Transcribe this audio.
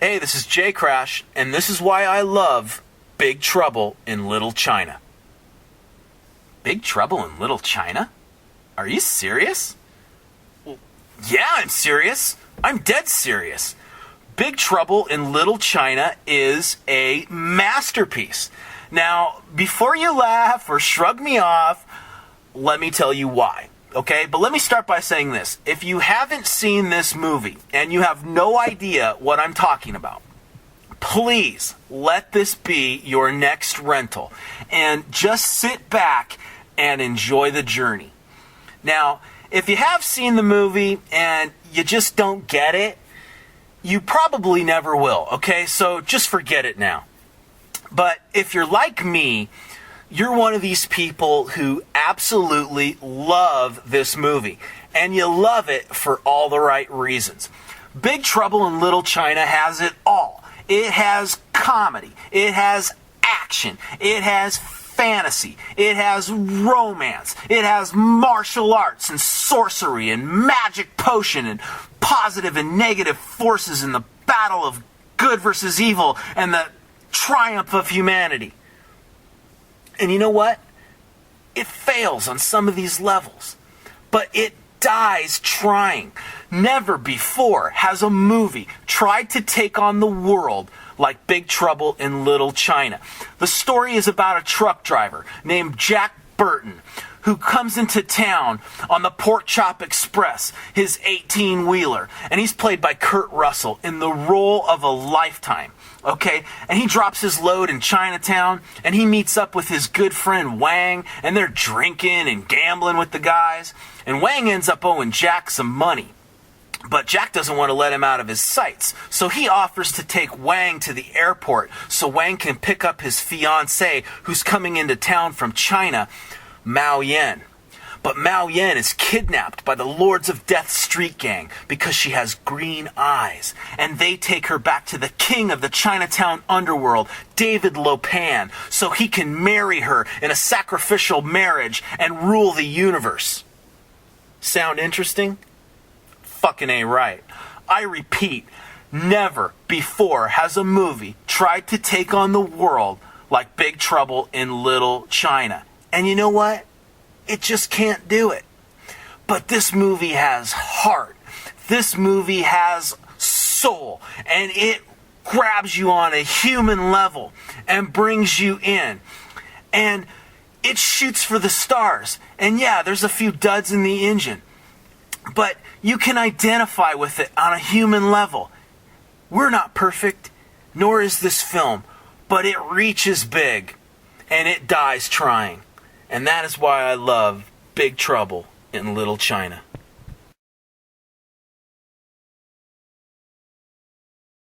Hey, this is Jcrash, and this is why I love Big Trouble in Little China. Big Trouble in Little China? Are you serious? Well, yeah, I'm serious. I'm dead serious. Big Trouble in Little China is a masterpiece. Now, before you laugh or shrug me off, let me tell you why. Okay, but let me start by saying this. If you haven't seen this movie and you have no idea what I'm talking about, please let this be your next rental and just sit back and enjoy the journey. Now, if you have seen the movie and you just don't get it, you probably never will, okay? So just forget it now. But if you're like me, you're one of these people who absolutely love this movie. And you love it for all the right reasons. Big Trouble in Little China has it all. It has comedy. It has action. It has fantasy. It has romance. It has martial arts and sorcery and magic potion and positive and negative forces in the battle of good versus evil and the triumph of humanity. And you know what? It fails on some of these levels, but it dies trying. Never before has a movie tried to take on the world like Big Trouble in Little China. The story is about a truck driver named Jack Burton who comes into town on the Pork Chop Express, his 18-wheeler, and he's played by Kurt Russell in the role of a lifetime. Okay, and he drops his load in Chinatown, and he meets up with his good friend Wang, and they're drinking and gambling with the guys, and Wang ends up owing Jack some money. But Jack doesn't want to let him out of his sights, so he offers to take Wang to the airport so Wang can pick up his fiancée who's coming into town from China, Mao Yan. But Mao Yan is kidnapped by the Lords of Death street gang because she has green eyes. And they take her back to the king of the Chinatown underworld, David Lopan, so he can marry her in a sacrificial marriage and rule the universe. Sound interesting? Fucking ain't right. I repeat, never before has a movie tried to take on the world like Big Trouble in Little China. And you know what? It just can't do it. But this movie has heart. This movie has soul. And it grabs you on a human level and brings you in. And it shoots for the stars. And yeah, there's a few duds in the engine. But you can identify with it on a human level. We're not perfect, nor is this film. But it reaches big. And it dies trying. And that is why I love Big Trouble in Little China.